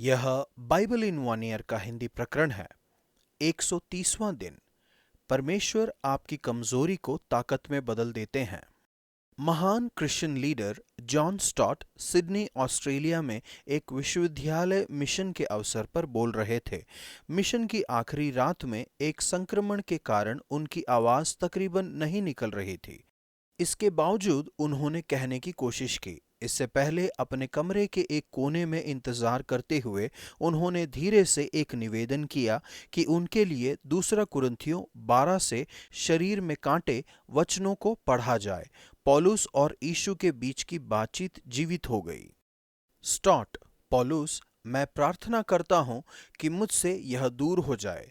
यह Bible in one year का हिंदी प्रकरण है। 130वां दिन। परमेश्वर आपकी कमजोरी को ताकत में बदल देते हैं। महान Christian leader John Stott Sydney, Australia में एक विश्वविद्यालय मिशन के अवसर पर बोल रहे थे। मिशन की आखिरी रात में एक संक्रमण के कारण उनकी आवाज तकरीबन नहीं निकल रही थी। इसके बावजूद उन्होंने कहने की कोशिश की। इससे पहले अपने कमरे के एक कोने में इंतजार करते हुए उन्होंने धीरे से एक निवेदन किया कि उनके लिए दूसरा कुरिन्थियों 12 से शरीर में कांटे वचनों को पढ़ा जाए। पौलुस और यीशु के बीच की बातचीत जीवित हो गई। स्टॉट: पौलुस, मैं प्रार्थना करता हूं कि मुझसे यह दूर हो जाए।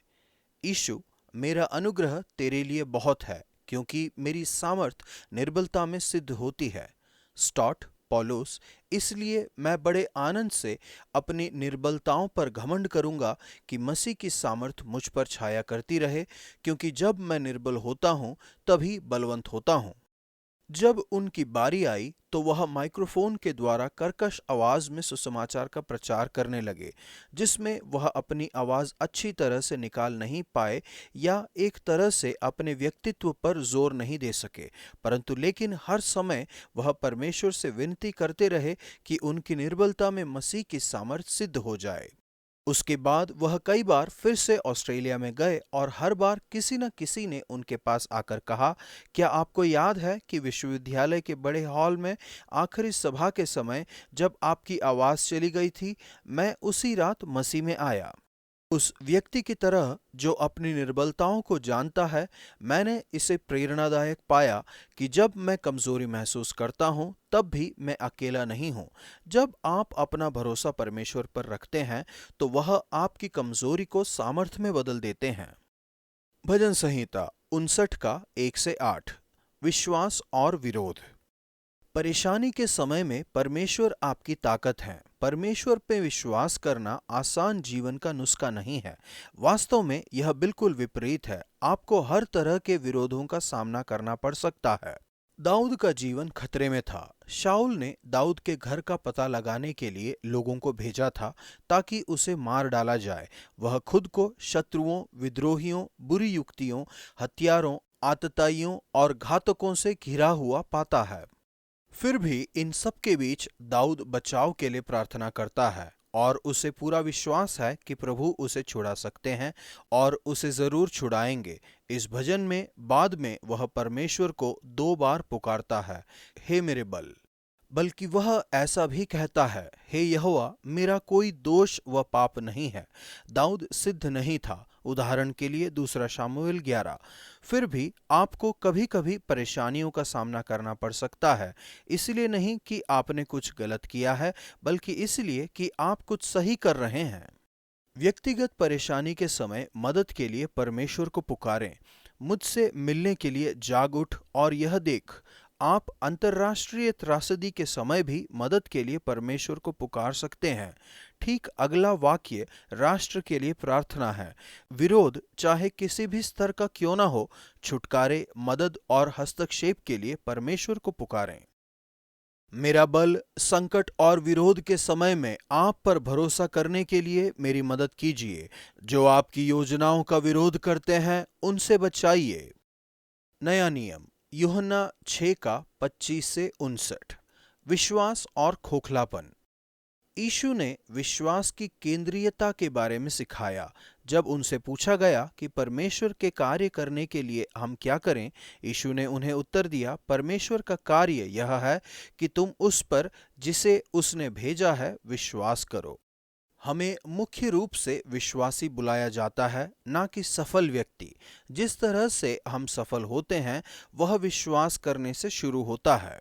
यीशु: मेरा अनुग्रह तेरे लिए बहुत है, क्योंकि मेरी सामर्थ निर्बलता में सिद्ध होती है। स्टॉट: पौलुस, इसलिए मैं बड़े आनंद से अपनी निर्बलताओं पर घमंड करूंगा कि मसीह की सामर्थ मुझ पर छाया करती रहे, क्योंकि जब मैं निर्बल होता हूं तभी बलवंत होता हूं। जब उनकी बारी आई तो वह माइक्रोफोन के द्वारा कर्कश आवाज में सुसमाचार का प्रचार करने लगे, जिसमें वह अपनी आवाज अच्छी तरह से निकाल नहीं पाए या एक तरह से अपने व्यक्तित्व पर जोर नहीं दे सके, परंतु लेकिन हर समय वह परमेश्वर से विनती करते रहे कि उनकी निर्बलता में मसीह की सामर्थ सिद्ध हो जाए। उसके बाद वह कई बार फिर से ऑस्ट्रेलिया में गए और हर बार किसी न किसी ने उनके पास आकर कहा, क्या आपको याद है कि विश्वविद्यालय के बड़े हॉल में आखिरी सभा के समय जब आपकी आवाज चली गई थी, मैं उसी रात मसीह में आया। उस व्यक्ति की तरह जो अपनी निर्बलताओं को जानता है, मैंने इसे प्रेरणादायक पाया कि जब मैं कमजोरी महसूस करता हूं तब भी मैं अकेला नहीं हूं। जब आप अपना भरोसा परमेश्वर पर रखते हैं तो वह आपकी कमजोरी को सामर्थ्य में बदल देते हैं। भजन संहिता 59 का 1 से 8। विश्वास और विरोध। परेशानी के समय में परमेश्वर आपकी ताकत है। परमेश्वर पे विश्वास करना आसान जीवन का नुस्खा नहीं है। वास्तव में यह बिल्कुल विपरीत है। आपको हर तरह के विरोधों का सामना करना पड़ सकता है। दाऊद का जीवन खतरे में था। शाऊल ने दाऊद के घर का पता लगाने के लिए लोगों को भेजा था ताकि उसे मार डाला जाए। वह खुद को शत्रुओं, विद्रोहियों, बुरी युक्तियों, हत्यारों, आतताइयों और घातकों से घिरा हुआ पाता है। फिर भी इन सब के बीच दाऊद बचाव के लिए प्रार्थना करता है और उसे पूरा विश्वास है कि प्रभु उसे छुड़ा सकते हैं और उसे जरूर छुड़ाएंगे। इस भजन में बाद में वह परमेश्वर को 2 बार पुकारता है, हे मेरे बल। बल्कि वह ऐसा भी कहता है, हे यहोवा, मेरा कोई दोष व पाप नहीं है। दाऊद सिद्ध नहीं था। उदाहरण के लिए 2 शमूएल 11। फिर भी आपको कभी कभी परेशानियों का सामना करना पड़ सकता है, इसलिए नहीं कि आपने कुछ गलत किया है, बल्कि इसलिए कि आप कुछ सही कर रहे हैं। व्यक्तिगत परेशानी के समय मदद के लिए परमेश्वर को पुकारें। मुझसे मिलने के लिए जाग उठ और यह देख। आप अंतर्राष्ट्रीय त्रासदी के समय भी मदद के लिए परमेश्वर को पुकार सकते हैं। ठीक अगला वाक्य राष्ट्र के लिए प्रार्थना है। विरोध चाहे किसी भी स्तर का क्यों ना हो, छुटकारे, मदद और हस्तक्षेप के लिए परमेश्वर को पुकारें। मेरा बल, संकट और विरोध के समय में आप पर भरोसा करने के लिए मेरी मदद कीजिए। जो आपकी योजनाओं का विरोध करते हैं उनसे बचाइए। नया नियम यूहन्ना 6 का 25 से 59। विश्वास और खोखलापन। यीशु ने विश्वास की केंद्रीयता के बारे में सिखाया। जब उनसे पूछा गया कि परमेश्वर के कार्य करने के लिए हम क्या करें, यीशु ने उन्हें उत्तर दिया, परमेश्वर का कार्य यह है कि तुम उस पर जिसे उसने भेजा है विश्वास करो। हमें मुख्य रूप से विश्वासी बुलाया जाता है, ना कि सफल व्यक्ति। जिस तरह से हम सफल होते हैं वह विश्वास करने से शुरू होता है।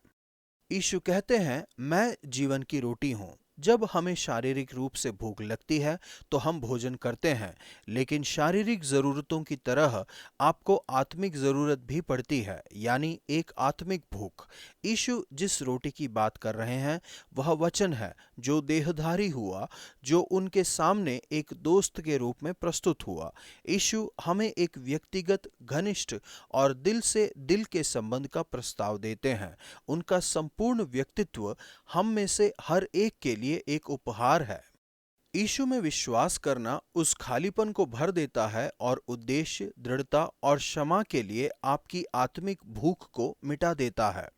यीशु कहते हैं, मैं जीवन की रोटी हूँ। जब हमें शारीरिक रूप से भूख लगती है तो हम भोजन करते हैं, लेकिन शारीरिक जरूरतों की तरह आपको आत्मिक जरूरत भी पड़ती है, यानी एक आत्मिक भूख। यीशु जिस रोटी की बात कर रहे हैं वह वचन है जो देहधारी हुआ, जो उनके सामने एक दोस्त के रूप में प्रस्तुत हुआ। यीशु हमें एक व्यक्तिगत, घनिष्ठ और दिल से दिल के संबंध का प्रस्ताव देते हैं। उनका संपूर्ण व्यक्तित्व हम में से हर एक के लिए एक उपहार है। यीशु में विश्वास करना उस खालीपन को भर देता है और उद्देश्य, दृढ़ता और क्षमा के लिए आपकी आत्मिक भूख को मिटा देता है।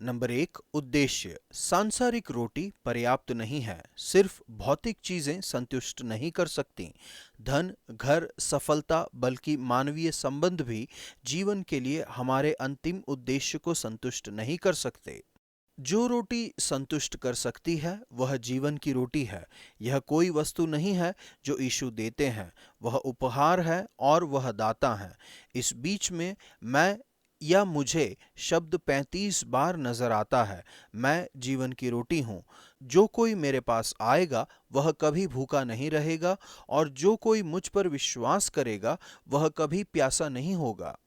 नंबर 1, उद्देश्य। सांसारिक रोटी पर्याप्त नहीं है। सिर्फ भौतिक चीजें संतुष्ट नहीं कर सकती। धन, घर, सफलता, बल्कि मानवीय संबंध भी जीवन के लिए हमारे अंतिम उद्देश्य को संतुष्ट नहीं कर सकते। जो रोटी संतुष्ट कर सकती है वह जीवन की रोटी है। यह कोई वस्तु नहीं है जो यीशु देते हैं, वह उपहार है और वह दाता है। इस बीच में मैं या मुझे शब्द 35 बार नजर आता है। मैं जीवन की रोटी हूँ। जो कोई मेरे पास आएगा वह कभी भूखा नहीं रहेगा और जो कोई मुझ पर विश्वास करेगा वह कभी प्यासा नहीं होगा।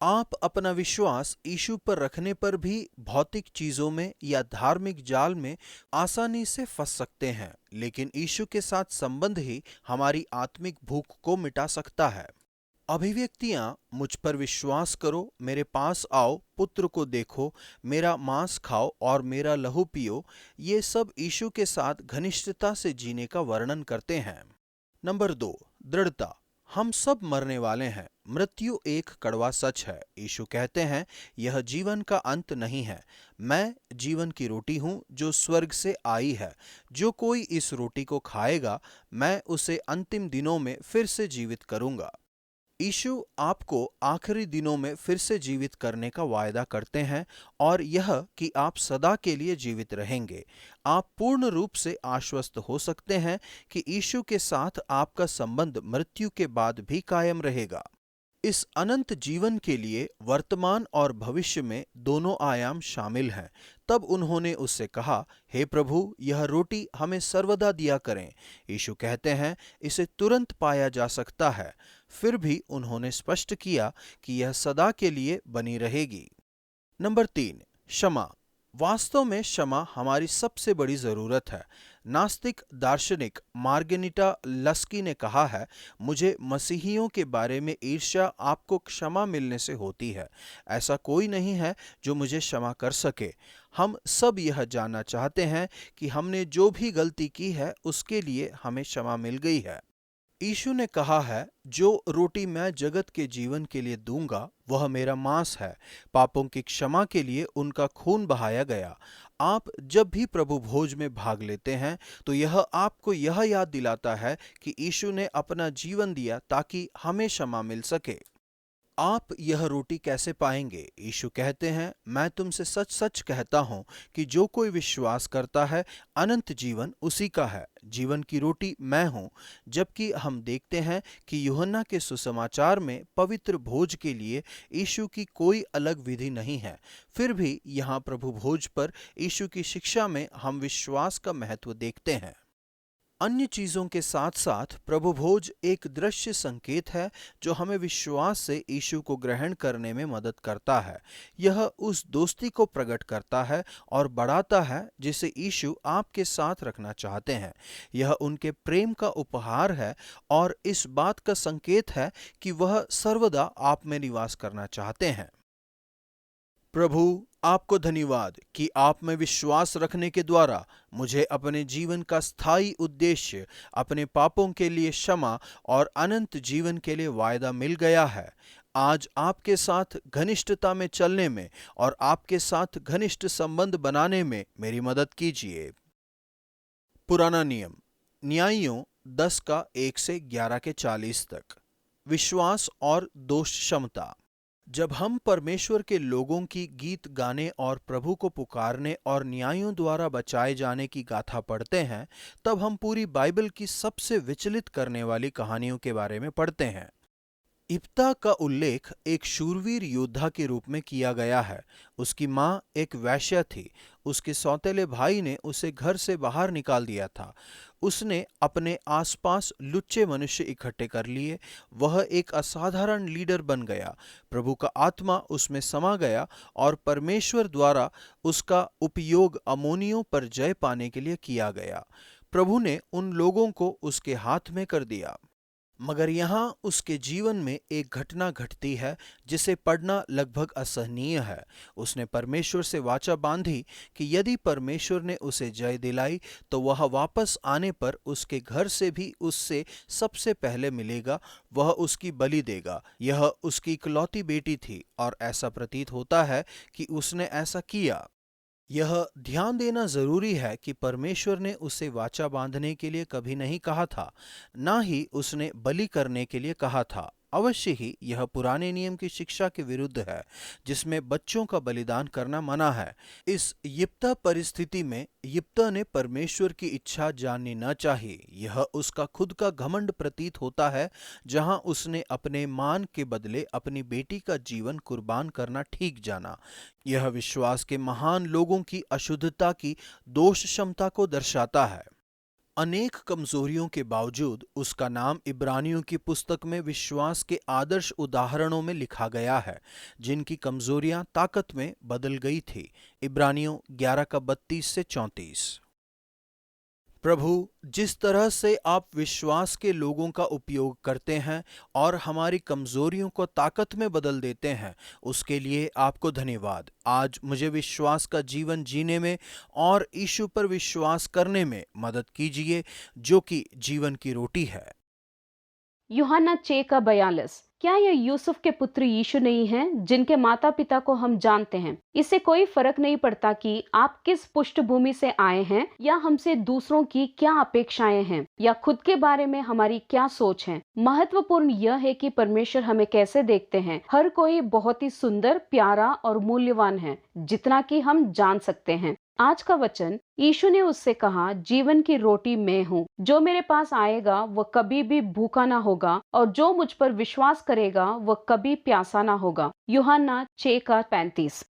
आप अपना विश्वास यीशु पर रखने पर भी भौतिक चीजों में या धार्मिक जाल में आसानी से फंस सकते हैं, लेकिन यीशु के साथ संबंध ही हमारी आत्मिक भूख को मिटा सकता है। अभिव्यक्तियां मुझ पर विश्वास करो, मेरे पास आओ, पुत्र को देखो, मेरा मांस खाओ और मेरा लहू पियो, ये सब यीशु के साथ घनिष्ठता से जीने का वर्णन करते हैं। नंबर 2, दृढ़ता। हम सब मरने वाले हैं। मृत्यु एक कड़वा सच है। यीशु कहते हैं, यह जीवन का अंत नहीं है। मैं जीवन की रोटी हूं जो स्वर्ग से आई है। जो कोई इस रोटी को खाएगा, मैं उसे अंतिम दिनों में फिर से जीवित करूंगा। यीशु आपको आखिरी दिनों में फिर से जीवित करने का वायदा करते हैं और यह कि आप सदा के लिए जीवित रहेंगे। आप पूर्ण रूप से आश्वस्त हो सकते हैं कि यीशु के साथ आपका संबंध मृत्यु के बाद भी कायम रहेगा। इस अनंत जीवन के लिए वर्तमान और भविष्य में दोनों आयाम शामिल हैं। तब उन्होंने उससे कहा, हे प्रभु, यह रोटी हमें सर्वदा दिया करें। यीशु कहते हैं, इसे तुरंत पाया जा सकता है। फिर भी उन्होंने स्पष्ट किया कि यह सदा के लिए बनी रहेगी। नंबर 3, क्षमा। वास्तव में क्षमा हमारी सबसे बड़ी जरूरत है। नास्तिक दार्शनिक मार्गेनिटा लस्की ने कहा है, मुझे मसीहियों के बारे में ईर्ष्या आपको क्षमा मिलने से होती है। ऐसा कोई नहीं है जो मुझे क्षमा कर सके। हम सब यह जानना चाहते हैं कि हमने जो भी गलती की है उसके लिए हमें क्षमा मिल गई है। यीशु ने कहा है, जो रोटी मैं जगत के जीवन के लिए दूंगा वह मेरा मांस है। पापों की क्षमा के लिए उनका खून बहाया गया। आप जब भी प्रभु भोज में भाग लेते हैं तो यह आपको यह याद दिलाता है कि यीशु ने अपना जीवन दिया ताकि हमें क्षमा मिल सके। आप यह रोटी कैसे पाएंगे? यीशु कहते हैं, मैं तुमसे सच सच कहता हूं कि जो कोई विश्वास करता है अनंत जीवन उसी का है। जीवन की रोटी मैं हूं। जबकि हम देखते हैं कि यूहन्ना के सुसमाचार में पवित्र भोज के लिए यीशु की कोई अलग विधि नहीं है। फिर भी यहाँ प्रभु भोज पर यीशु की शिक्षा में हम विश्वास का महत्व देखते हैं। अन्य चीजों के साथ साथ प्रभु भोज एक दृश्य संकेत है जो हमें विश्वास से यीशु को ग्रहण करने में मदद करता है। यह उस दोस्ती को प्रकट करता है और बढ़ाता है जिसे यीशु आपके साथ रखना चाहते हैं। यह उनके प्रेम का उपहार है और इस बात का संकेत है कि वह सर्वदा आप में निवास करना चाहते हैं। प्रभु, आपको धन्यवाद कि आप में विश्वास रखने के द्वारा मुझे अपने जीवन का स्थायी उद्देश्य, अपने पापों के लिए क्षमा और अनंत जीवन के लिए वायदा मिल गया है। आज आपके साथ घनिष्ठता में चलने में और आपके साथ घनिष्ठ संबंध बनाने में मेरी मदद कीजिए। पुराना नियम, न्यायियों 10 का 1 से 11 के 40 तक। विश्वास और दोष क्षमता। जब हम परमेश्वर के लोगों की गीत गाने और प्रभु को पुकारने और न्यायों द्वारा बचाए जाने की गाथा पढ़ते हैं, तब हम पूरी बाइबल की सबसे विचलित करने वाली कहानियों के बारे में पढ़ते हैं। इप्ता का उल्लेख एक शूरवीर योद्धा के रूप में किया गया है। उसकी मां एक वेश्या थी। उसके सौतेले भाई ने उसे घर से बाहर निकाल दिया था। उसने अपने आसपास लुच्चे मनुष्य इकट्ठे कर लिए। वह एक असाधारण लीडर बन गया। प्रभु का आत्मा उसमें समा गया और परमेश्वर द्वारा उसका उपयोग अमोनियों पर जय पाने के लिए किया गया। प्रभु ने उन लोगों को उसके हाथ में कर दिया। मगर यहाँ उसके जीवन में एक घटना घटती है जिसे पढ़ना लगभग असहनीय है। उसने परमेश्वर से वाचा बांधी कि यदि परमेश्वर ने उसे जय दिलाई तो वह वापस आने पर उसके घर से भी उससे सबसे पहले मिलेगा, वह उसकी बलि देगा। यह उसकी इकलौती बेटी थी और ऐसा प्रतीत होता है कि उसने ऐसा किया। यह ध्यान देना जरूरी है कि परमेश्वर ने उसे वाचा बांधने के लिए कभी नहीं कहा था, ना ही उसने बलि करने के लिए कहा था। अवश्य ही यह पुराने नियम की शिक्षा के विरुद्ध है, जिसमें बच्चों का बलिदान करना मना है। इस यिप्तह परिस्थिति में यिप्तह ने परमेश्वर की इच्छा जाननी न चाहिए। यह उसका खुद का घमंड प्रतीत होता है, जहां उसने अपने मान के बदले अपनी बेटी का जीवन कुर्बान करना ठीक जाना। यह विश्वास के महान लोगों की अशुद्धता की दोष क्षमता को दर्शाता है। अनेक कमजोरियों के बावजूद उसका नाम इब्रानियों की पुस्तक में विश्वास के आदर्श उदाहरणों में लिखा गया है, जिनकी कमजोरियां ताकत में बदल गई थी। इब्रानियों 11 का 32 से 34। प्रभु, जिस तरह से आप विश्वास के लोगों का उपयोग करते हैं और हमारी कमजोरियों को ताकत में बदल देते हैं, उसके लिए आपको धन्यवाद। आज मुझे विश्वास का जीवन जीने में और यीशु पर विश्वास करने में मदद कीजिए, जो कि जीवन की रोटी है। यूहन्ना 6 का 42। क्या यह यूसुफ के पुत्र यीशु नहीं हैं, जिनके माता पिता को हम जानते हैं? इससे कोई फर्क नहीं पड़ता कि आप किस पृष्ठभूमि से आए हैं या हमसे दूसरों की क्या अपेक्षाएं हैं या खुद के बारे में हमारी क्या सोच है। महत्वपूर्ण यह है कि परमेश्वर हमें कैसे देखते हैं। हर कोई बहुत ही सुंदर, प्यारा और मूल्यवान है, जितना कि हम जान सकते हैं। आज का वचन, यीशु ने उससे कहा, जीवन की रोटी मैं हूँ। जो मेरे पास आएगा वह कभी भी भूखा ना होगा और जो मुझ पर विश्वास करेगा वह कभी प्यासा ना होगा। यूहन्ना 6 का 35।